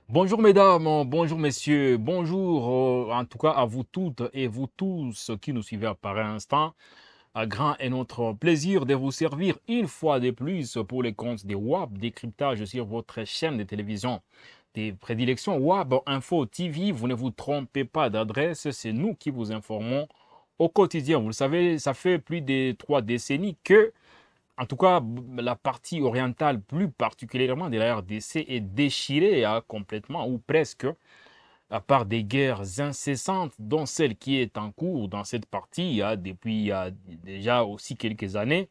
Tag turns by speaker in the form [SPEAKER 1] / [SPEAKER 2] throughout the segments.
[SPEAKER 1] Bonjour mesdames, bonjour messieurs, bonjour en tout cas à vous toutes et vous tous qui nous suivez par instant. Un grand est notre plaisir de vous servir une fois de plus pour les comptes des WAP décryptage sur votre chaîne de télévision des prédilections WAP Info TV. Vous ne vous trompez pas d'adresse, c'est nous qui vous informons au quotidien. Vous le savez, ça fait plus de 3 décennies que en tout cas, la partie orientale, plus particulièrement de la RDC, est déchirée complètement ou presque, à part des guerres incessantes, dont celle qui est en cours dans cette partie depuis déjà aussi quelques années.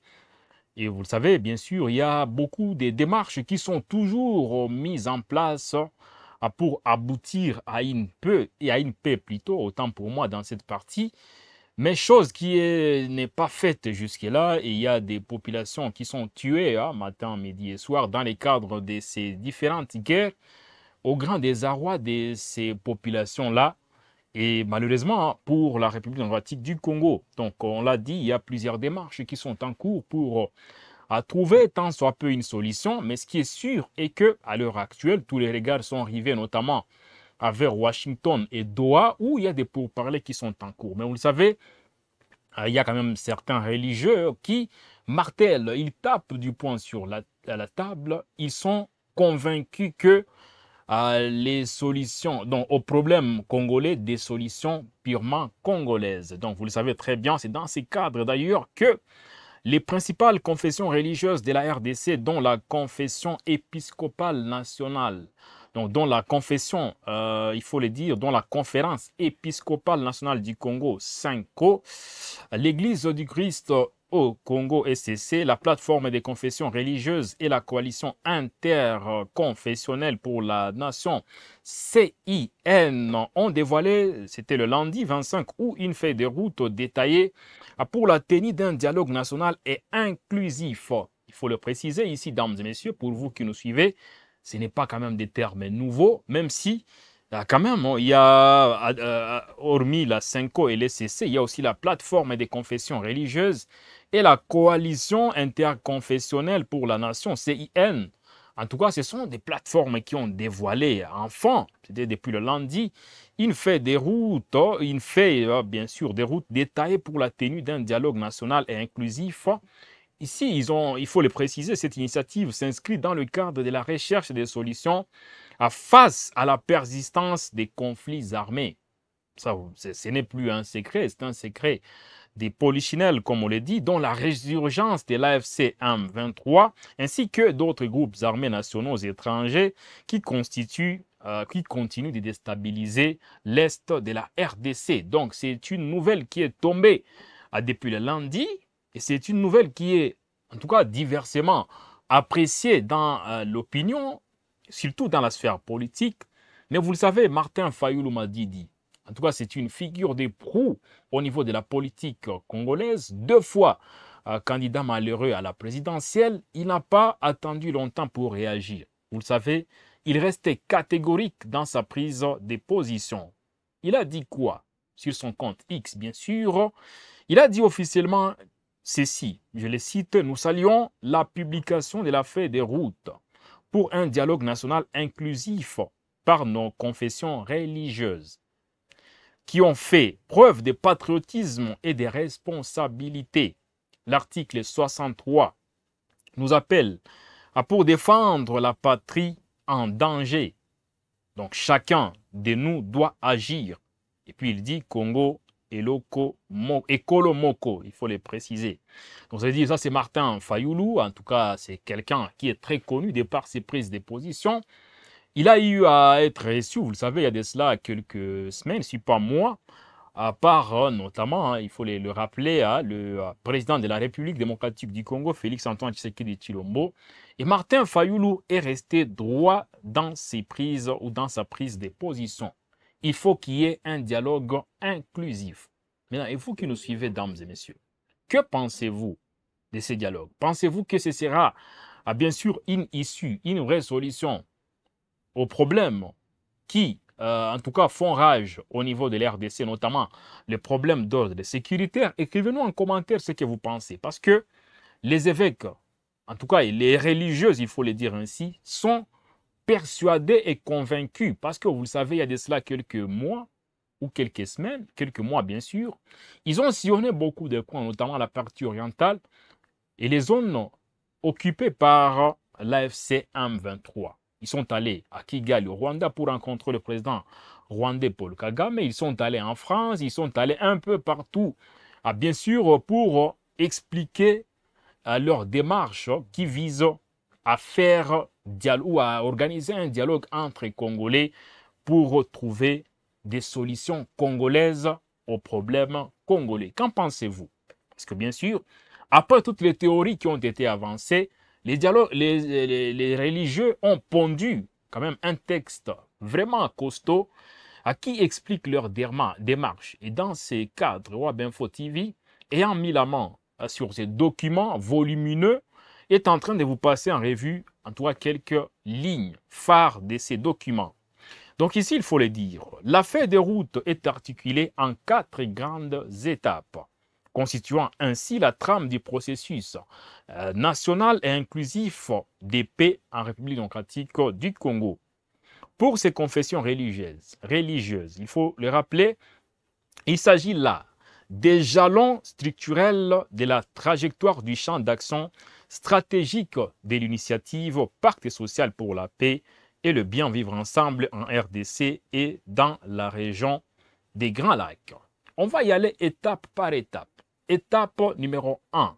[SPEAKER 1] Et vous le savez, bien sûr, il y a beaucoup de démarches qui sont toujours mises en place pour aboutir à une paix, et à une paix plutôt, autant pour moi dans cette partie. Mais chose qui n'est pas faite jusque-là, et il y a des populations qui sont tuées matin, midi et soir dans les cadres de ces différentes guerres, au grand désarroi de ces populations-là, et malheureusement pour la République démocratique du Congo. Donc on l'a dit, il y a plusieurs démarches qui sont en cours pour trouver tant soit peu une solution, mais ce qui est sûr est que à l'heure actuelle, tous les regards sont rivés notamment vers Washington et Doha, où il y a des pourparlers qui sont en cours. Mais vous le savez, il y a quand même certains religieux qui martèlent, ils tapent du poing sur la table, ils sont convaincus que les solutions, donc aux problèmes congolais, des solutions purement congolaises. Donc vous le savez très bien, c'est dans ces cadres d'ailleurs que les principales confessions religieuses de la RDC, dont la confession épiscopale nationale, donc dont la confession, il faut le dire, dont la conférence épiscopale nationale du Congo, SYNCO, l'Église du Christ au Congo SCC, la plateforme des confessions religieuses et la coalition interconfessionnelle pour la nation CIN ont dévoilé, c'était le lundi 25 août, une feuille de route détaillée pour la tenue d'un dialogue national et inclusif. Il faut le préciser ici, dames et messieurs, pour vous qui nous suivez, ce n'est pas quand même des termes nouveaux, même si quand même, il y a, hormis la CENCO et l'ECC, il y a aussi la plateforme des confessions religieuses et la coalition interconfessionnelle pour la nation, CIN. En tout cas, ce sont des plateformes qui ont dévoilé enfin, c'était depuis le lundi, une fait bien sûr des routes détaillées pour la tenue d'un dialogue national et inclusif. Ici, il faut le préciser, cette initiative s'inscrit dans le cadre de la recherche des solutions face à la persistance des conflits armés. Ça, ce n'est plus un secret, c'est un secret des polichinelles, comme on le dit, dont la résurgence de l'AFC M23, ainsi que d'autres groupes armés nationaux et étrangers qui continuent de déstabiliser l'Est de la RDC. Donc, c'est une nouvelle qui est tombée depuis le lundi, et c'est une nouvelle qui est, en tout cas, diversement appréciée dans l'opinion, surtout dans la sphère politique. Mais vous le savez, Martin Fayoulou Madidi, en tout cas, c'est une figure de proue au niveau de la politique congolaise, 2 fois candidat malheureux à la présidentielle, il n'a pas attendu longtemps pour réagir. Vous le savez, il restait catégorique dans sa prise de position. Il a dit quoi? Sur son compte X, bien sûr. Il a dit officiellement ceci, je le cite, nous saluons la publication de la feuille de route pour un dialogue national inclusif par nos confessions religieuses qui ont fait preuve de patriotisme et de responsabilité. L'article 63 nous appelle à pour défendre la patrie en danger. Donc chacun de nous doit agir. Et puis il dit Congo Ekolo Moko, il faut le préciser. Donc ça veut dire, ça c'est Martin Fayoulou, en tout cas c'est quelqu'un qui est très connu de par ses prises de position. Il a eu à être reçu, vous le savez, il y a de cela quelques semaines, si pas mois, à part notamment, il faut le rappeler, le président de la République démocratique du Congo, Félix-Antoine Tshisekedi Tshilombo. Et Martin Fayoulou est resté droit dans ses prises ou dans sa prise de position. Il faut qu'il y ait un dialogue inclusif. Maintenant, et vous qui nous suivez, dames et messieurs, que pensez-vous de ces dialogues? Pensez-vous que ce sera, bien sûr, une issue, une vraie solution aux problèmes qui, en tout cas, font rage au niveau de l'RDC, notamment les problèmes d'ordre sécuritaire? Écrivez-nous en commentaire ce que vous pensez. Parce que les évêques, en tout cas les religieuses, il faut le dire ainsi, sont persuadés et convaincus, parce que vous le savez, il y a de cela quelques mois ou quelques semaines, quelques mois bien sûr, ils ont sillonné beaucoup de coins, notamment la partie orientale et les zones occupées par l'AFC M23. Ils sont allés à Kigali, au Rwanda, pour rencontrer le président rwandais Paul Kagame. Ils sont allés en France, ils sont allés un peu partout, bien sûr, pour expliquer leur démarche qui vise à faire ou à organiser un dialogue entre Congolais pour trouver des solutions congolaises aux problèmes congolais. Qu'en pensez-vous? Parce que bien sûr, après toutes les théories qui ont été avancées, les religieux ont pondu quand même un texte vraiment costaud qui explique leur démarche. Et dans ces cadres, Wabinfo TV, ayant mis la main sur ces documents volumineux, est en train de vous passer en revue, en tout cas, quelques lignes phares de ces documents. Donc ici, il faut le dire, la feuille de route est articulée en 4 grandes étapes, constituant ainsi la trame du processus national et inclusif de paix en République démocratique du Congo. Pour ces confessions religieuses, il faut le rappeler, il s'agit là des jalons structurels de la trajectoire du champ d'action stratégique de l'initiative Pacte social pour la paix et le bien vivre ensemble en RDC et dans la région des Grands Lacs. On va y aller étape par étape. Étape numéro 1,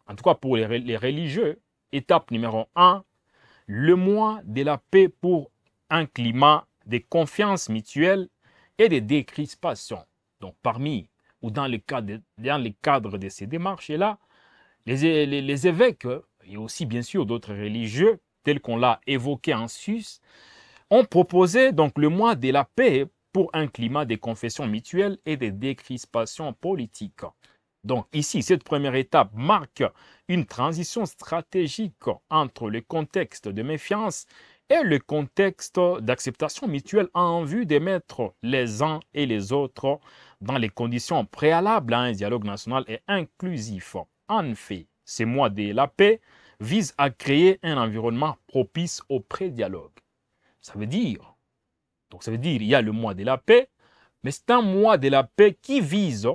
[SPEAKER 1] en tout cas pour les religieux, étape numéro 1, le mois de la paix pour un climat de confiance mutuelle et de décrispation. Donc parmi ou dans le cadre de ces démarches-là, les évêques et aussi bien sûr d'autres religieux, tels qu'on l'a évoqué en Suisse, ont proposé donc le mois de la paix pour un climat de confession mutuelle et de décrispation politique. Donc ici, cette première étape marque une transition stratégique entre le contexte de méfiance et le contexte d'acceptation mutuelle en vue de mettre les uns et les autres dans les conditions préalables à un dialogue national et inclusif. En effet, ces mois de la paix visent à créer un environnement propice au pré-dialogue. Ça veut dire il y a le mois de la paix, mais c'est un mois de la paix qui vise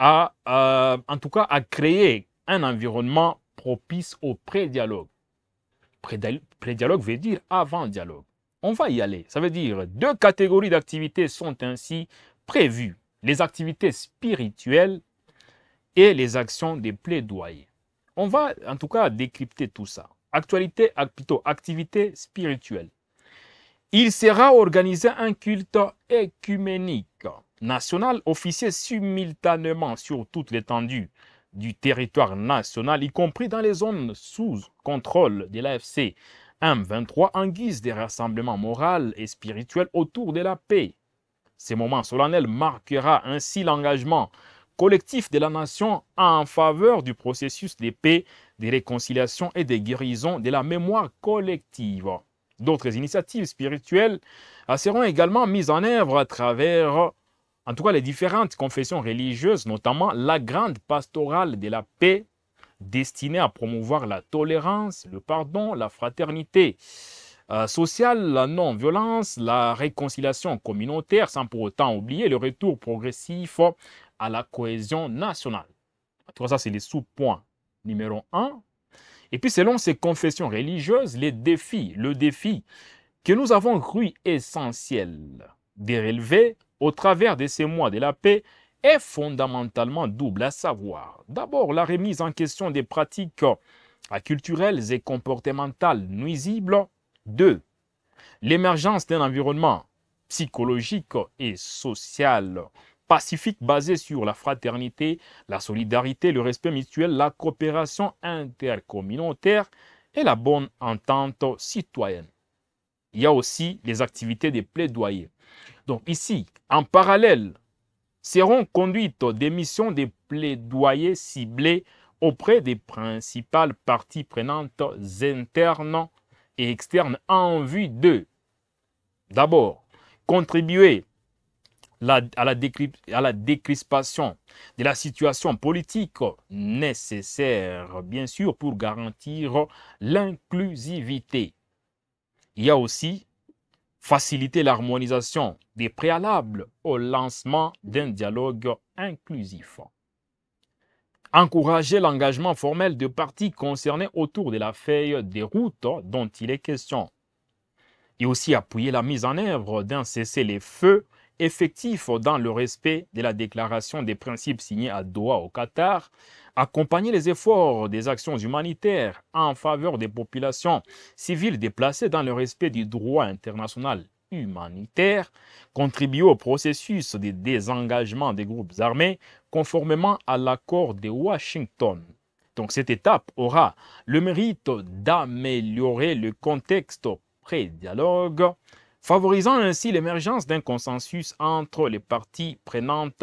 [SPEAKER 1] en tout cas à créer un environnement propice au pré-dialogue. Pré-dialogue veut dire avant-dialogue. On va y aller. Ça veut dire 2 catégories d'activités sont ainsi prévues. Les activités spirituelles et les actions de plaidoyer. On va en tout cas décrypter tout ça. Activité spirituelle. Il sera organisé un culte œcuménique national officié simultanément sur toute l'étendue du territoire national, y compris dans les zones sous contrôle de l'AFC M23, en guise de rassemblement moral et spirituel autour de la paix. Ces moments solennels marquera ainsi l'engagement collectif de la nation en faveur du processus de paix, de réconciliation et de guérison de la mémoire collective. D'autres initiatives spirituelles seront également mises en œuvre à travers, en tout cas, les différentes confessions religieuses, notamment la grande pastorale de la paix, destinée à promouvoir la tolérance, le pardon, la fraternité sociale, la non-violence, la réconciliation communautaire, sans pour autant oublier le retour progressif à la cohésion nationale. Tout ça, c'est les sous-points numéro 1. Et puis, selon ces confessions religieuses, le défi que nous avons cru essentiel de relever au travers de ces mois de la paix est fondamentalement double, à savoir, d'abord, la remise en question des pratiques culturelles et comportementales nuisibles. 2. L'émergence d'un environnement psychologique et social pacifique basé sur la fraternité, la solidarité, le respect mutuel, la coopération intercommunautaire et la bonne entente citoyenne. Il y a aussi les activités de plaidoyer. Donc ici, en parallèle, seront conduites des missions de plaidoyer ciblées auprès des principales parties prenantes internes et externes en vue de, d'abord, contribuer à la décrispation de la situation politique nécessaire, bien sûr, pour garantir l'inclusivité. Il y a aussi faciliter l'harmonisation des préalables au lancement d'un dialogue inclusif. Encourager l'engagement formel de parties concernées autour de la feuille des routes dont il est question. Et aussi appuyer la mise en œuvre d'un cessez-le-feu effectif dans le respect de la déclaration des principes signés à Doha au Qatar, accompagner les efforts des actions humanitaires en faveur des populations civiles déplacées dans le respect du droit international humanitaire, contribuer au processus de désengagement des groupes armés conformément à l'accord de Washington. Donc cette étape aura le mérite d'améliorer le contexte pré-dialogue, favorisant ainsi l'émergence d'un consensus entre les parties prenantes,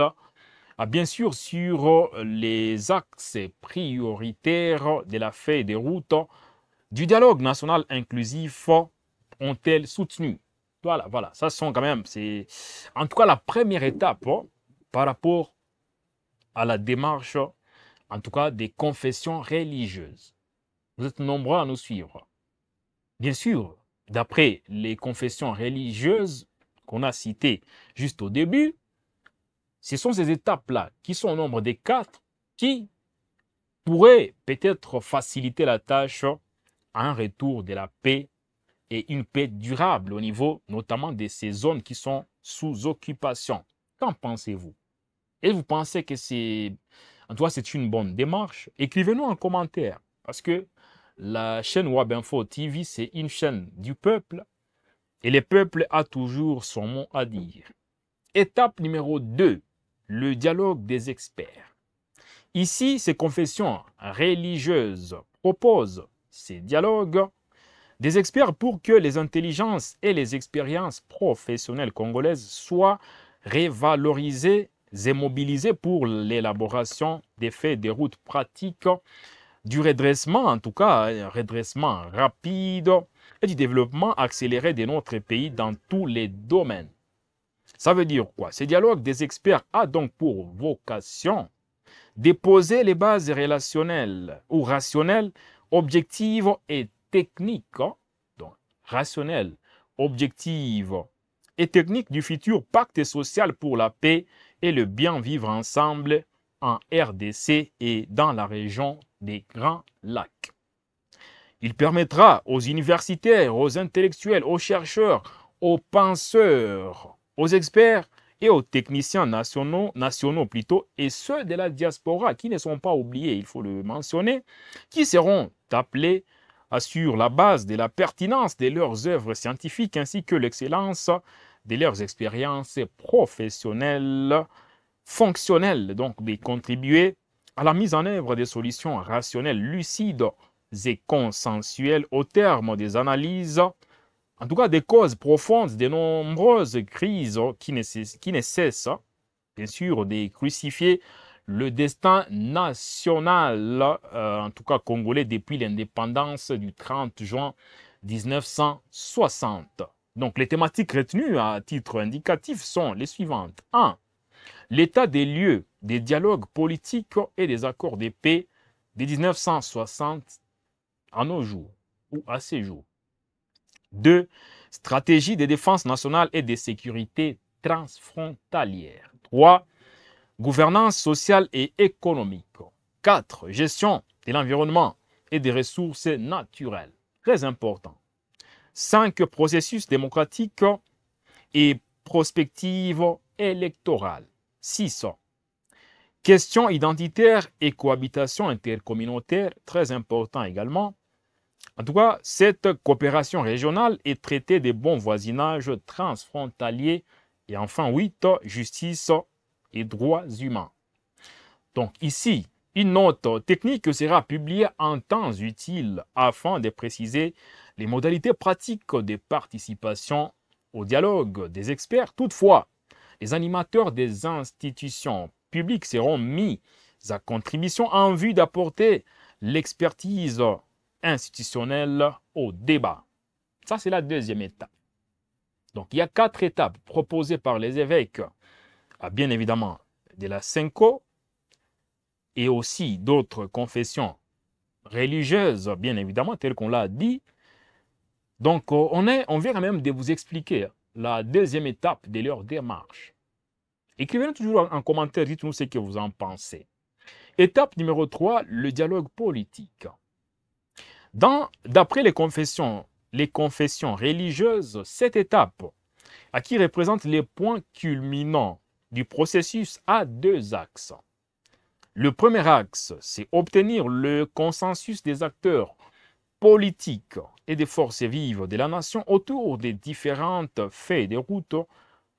[SPEAKER 1] bien sûr sur les axes prioritaires de la feuille de route du dialogue national inclusif ont-elles soutenu. Voilà, ça sont quand même, c'est en tout cas la première étape par rapport à la démarche, en tout cas des confessions religieuses. Vous êtes nombreux à nous suivre. Bien sûr, d'après les confessions religieuses qu'on a citées juste au début, ce sont ces étapes-là, qui sont au nombre des 4, qui pourraient peut-être faciliter la tâche à un retour de la paix et une paix durable au niveau notamment de ces zones qui sont sous occupation. Qu'en pensez-vous? Et vous pensez que en tout cas, c'est une bonne démarche? Écrivez-nous en commentaire, parce que la chaîne Wabinfo TV, c'est une chaîne du peuple, et le peuple a toujours son mot à dire. Étape numéro 2, le dialogue des experts. Ici, ces confessions religieuses proposent ces dialogues des experts pour que les intelligences et les expériences professionnelles congolaises soient révalorisées et mobilisées pour l'élaboration des faits des routes pratiques, du redressement, en tout cas, un redressement rapide et du développement accéléré de notre pays dans tous les domaines. Ça veut dire quoi? Ce dialogue des experts a donc pour vocation de poser les bases relationnelles ou rationnelles, objectives et techniques, donc rationnelles, objectives et techniques du futur pacte social pour la paix et le bien vivre ensemble en RDC et dans la région des Grands Lacs. Il permettra aux universitaires, aux intellectuels, aux chercheurs, aux penseurs, aux experts et aux techniciens nationaux plutôt, et ceux de la diaspora qui ne sont pas oubliés, il faut le mentionner, qui seront appelés sur la base de la pertinence de leurs œuvres scientifiques ainsi que l'excellence de leurs expériences professionnelles, fonctionnelles, donc de contribuer à la mise en œuvre des solutions rationnelles, lucides et consensuelles au terme des analyses, en tout cas des causes profondes de nombreuses crises qui ne cessent, bien sûr, de crucifier le destin national, en tout cas congolais, depuis l'indépendance du 30 juin 1960. Donc les thématiques retenues à titre indicatif sont les suivantes. 1. L'état des lieux des dialogues politiques et des accords de paix de 1960 à nos jours ou à ces jours. 2. Stratégie de défense nationale et de sécurité transfrontalière. 3. Gouvernance sociale et économique. 4. Gestion de l'environnement et des ressources naturelles. Très important. 5. Processus démocratique et prospective électorale. 6. Questions identitaires et cohabitation intercommunautaire, très important également. En tout cas, cette coopération régionale est traitée des bons voisinages transfrontaliers. Et enfin, 8, justice et droits humains. Donc ici, une note technique sera publiée en temps utile afin de préciser les modalités pratiques de participation au dialogue des experts. Toutefois, les animateurs des institutions publiques seront mis à contribution en vue d'apporter l'expertise institutionnelle au débat. Ça, c'est la deuxième étape. Donc, il y a 4 étapes proposées par les évêques, bien évidemment, de la Senko et aussi d'autres confessions religieuses, bien évidemment, telles qu'on l'a dit, Donc, on vient quand même de vous expliquer la deuxième étape de leur démarche. Écrivez-nous toujours en commentaire, dites-nous ce que vous en pensez. Étape numéro 3, le dialogue politique. D'après les confessions religieuses, cette étape, qui représente les points culminants du processus, a deux axes. Le premier axe, c'est obtenir le consensus des acteurs politiques et des forces vives de la nation autour des différentes feuilles de route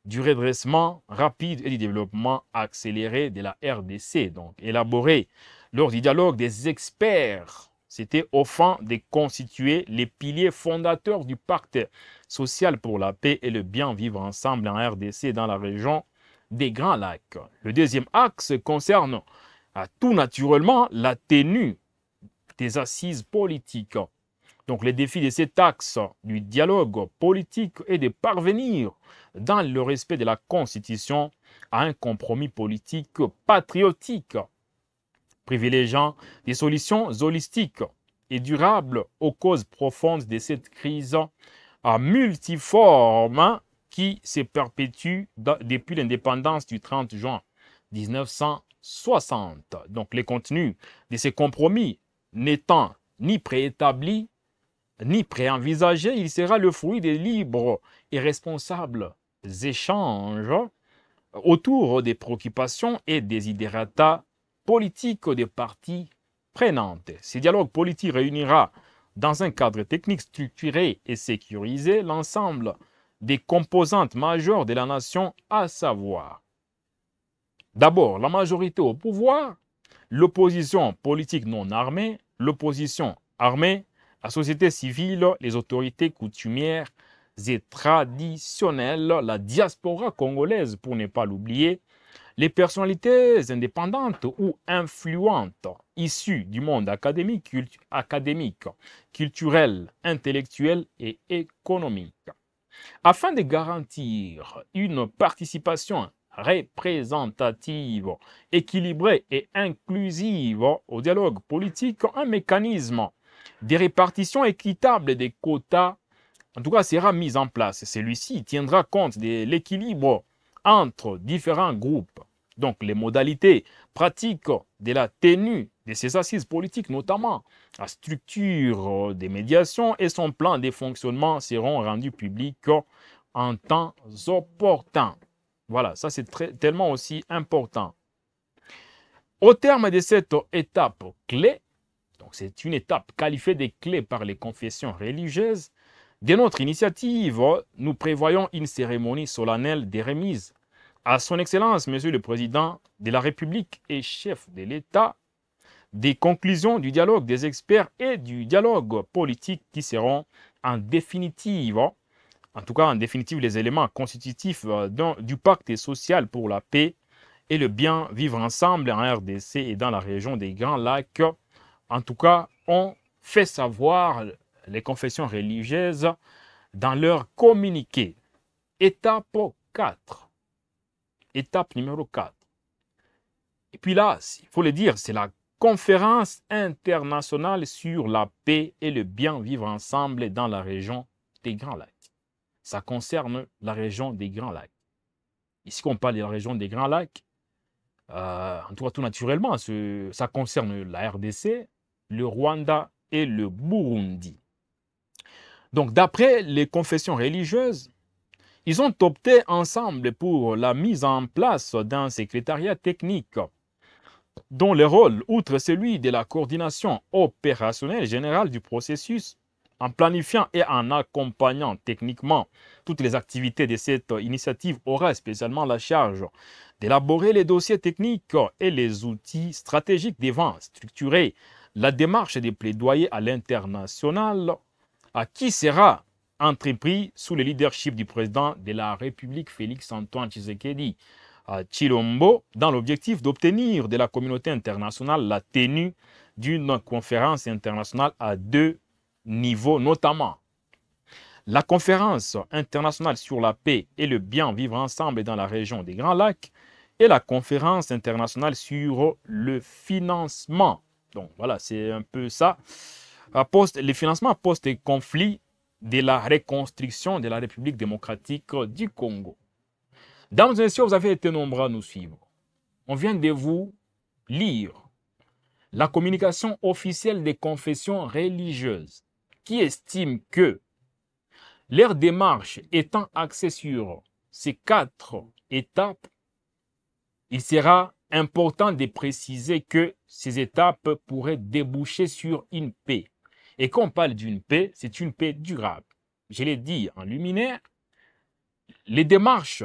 [SPEAKER 1] du redressement rapide et du développement accéléré de la RDC, donc élaboré lors du dialogue des experts. C'était au fin de constituer les piliers fondateurs du pacte social pour la paix et le bien vivre ensemble en RDC dans la région des Grands Lacs. Le deuxième axe concerne tout naturellement la tenue des assises politiques. Donc, le défi de cet axe du dialogue politique est de parvenir, dans le respect de la Constitution, à un compromis politique patriotique, privilégiant des solutions holistiques et durables aux causes profondes de cette crise multiforme qui se perpétue depuis l'indépendance du 30 juin 1960. Donc, les contenus de ces compromis n'étant ni préétablis, ni préenvisagé, il sera le fruit des libres et responsables échanges autour des préoccupations et des idératas politiques des parties prenantes. Ce dialogue politique réunira, dans un cadre technique structuré et sécurisé, l'ensemble des composantes majeures de la nation, à savoir d'abord la majorité au pouvoir, l'opposition politique non armée, l'opposition armée, la société civile, les autorités coutumières et traditionnelles, la diaspora congolaise pour ne pas l'oublier, les personnalités indépendantes ou influentes issues du monde académique, culturel, intellectuel et économique. Afin de garantir une participation représentative, équilibrée et inclusive au dialogue politique, un mécanisme de répartition équitable des quotas, en tout cas, sera mis en place. Celui-ci tiendra compte de l'équilibre entre différents groupes. Donc, les modalités pratiques de la tenue de ces assises politiques, notamment la structure des médiations et son plan de fonctionnement, seront rendus publics en temps opportun. Voilà, ça c'est tellement aussi important. Au terme de cette étape clé, donc c'est une étape qualifiée de clé par les confessions religieuses, de notre initiative, nous prévoyons une cérémonie solennelle de remise à son Excellence, Monsieur le Président de la République et chef de l'État, des conclusions du dialogue des experts et du dialogue politique qui seront en définitive, les éléments constitutifs du pacte social pour la paix et le bien vivre ensemble en RDC et dans la région des Grands Lacs. En tout cas, on fait savoir les confessions religieuses dans leur communiqué. Étape 4. Étape numéro 4. Et puis là, il faut le dire, c'est la conférence internationale sur la paix et le bien vivre ensemble dans la région des Grands Lacs. Ça concerne la région des Grands Lacs. Ici, on parle de la région des Grands Lacs. En tout cas, tout naturellement, ça concerne la RDC, le Rwanda et le Burundi. Donc, d'après les confessions religieuses, ils ont opté ensemble pour la mise en place d'un secrétariat technique dont le rôle, outre celui de la coordination opérationnelle générale du processus, en planifiant et en accompagnant techniquement toutes les activités de cette initiative, aura spécialement la charge d'élaborer les dossiers techniques et les outils stratégiques devant structurer la démarche des plaidoyers à l'international, à qui sera entrepris sous le leadership du président de la République Félix-Antoine Tshisekedi Tshilombo, dans l'objectif d'obtenir de la communauté internationale la tenue d'une conférence internationale à deux niveaux, notamment la conférence internationale sur la paix et le bien vivre ensemble dans la région des Grands Lacs et la conférence internationale sur le financement. Donc voilà, c'est un peu ça. Les financements post-conflit de la reconstruction de la République démocratique du Congo. Dames et messieurs, vous avez été nombreux à nous suivre. On vient de vous lire la communication officielle des confessions religieuses qui estiment que leur démarche étant axée sur ces 4 étapes, il sera important de préciser que ces étapes pourraient déboucher sur une paix. Et quand on parle d'une paix, c'est une paix durable. Je l'ai dit en luminaire, les démarches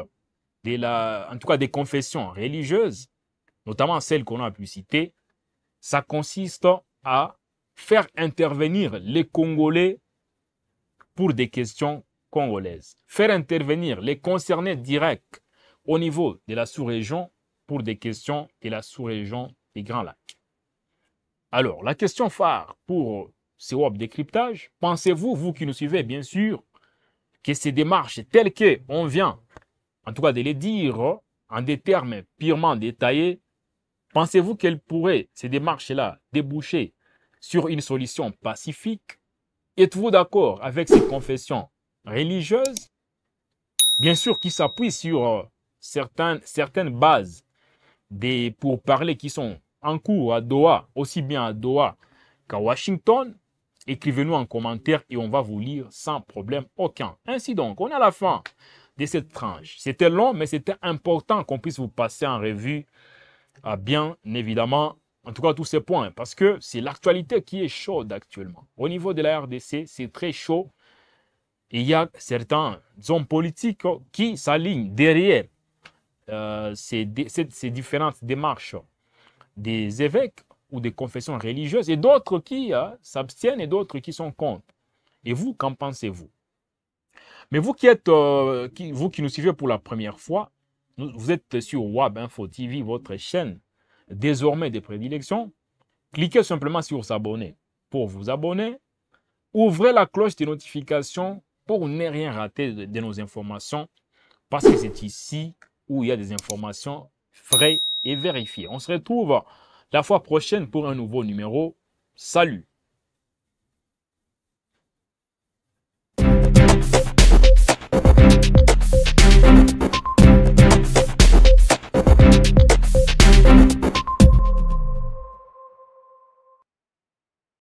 [SPEAKER 1] en tout cas des confessions religieuses, notamment celles qu'on a pu citer, ça consiste à faire intervenir les Congolais pour des questions congolaises. Faire intervenir les concernés directs au niveau de la sous-région pour des questions de la sous-région des Grands Lacs. Alors, la question phare pour ce web décryptage, pensez-vous, vous qui nous suivez bien sûr, que ces démarches telles qu'on vient, en tout cas de les dire en des termes purement détaillés, pensez-vous qu'elles pourraient, ces démarches-là, déboucher sur une solution pacifique? Êtes-vous d'accord avec ces confessions religieuses? Bien sûr, qui s'appuient sur certaines bases des pourparlers qui sont en cours à Doha, aussi bien à Doha qu'à Washington. Écrivez-nous en commentaire et on va vous lire sans problème aucun. Ainsi donc, on est à la fin de cette tranche. C'était long, mais c'était important qu'on puisse vous passer en revue, bien évidemment, en tout cas tous ces points, parce que c'est l'actualité qui est chaude actuellement. Au niveau de la RDC, c'est très chaud. Et il y a certains hommes politiques qui s'alignent derrière ces différentes démarches des évêques ou des confessions religieuses et d'autres qui s'abstiennent et d'autres qui sont contre. Et vous, qu'en pensez-vous? Mais vous qui êtes, vous qui nous suivez pour la première fois, vous êtes sur WAB Info TV, votre chaîne désormais de prédilection. Cliquez simplement sur s'abonner pour vous abonner. Ouvrez la cloche de notification pour ne rien rater de nos informations parce que c'est ici où il y a des informations vraies et vérifiées. On se retrouve la fois prochaine pour un nouveau numéro. Salut!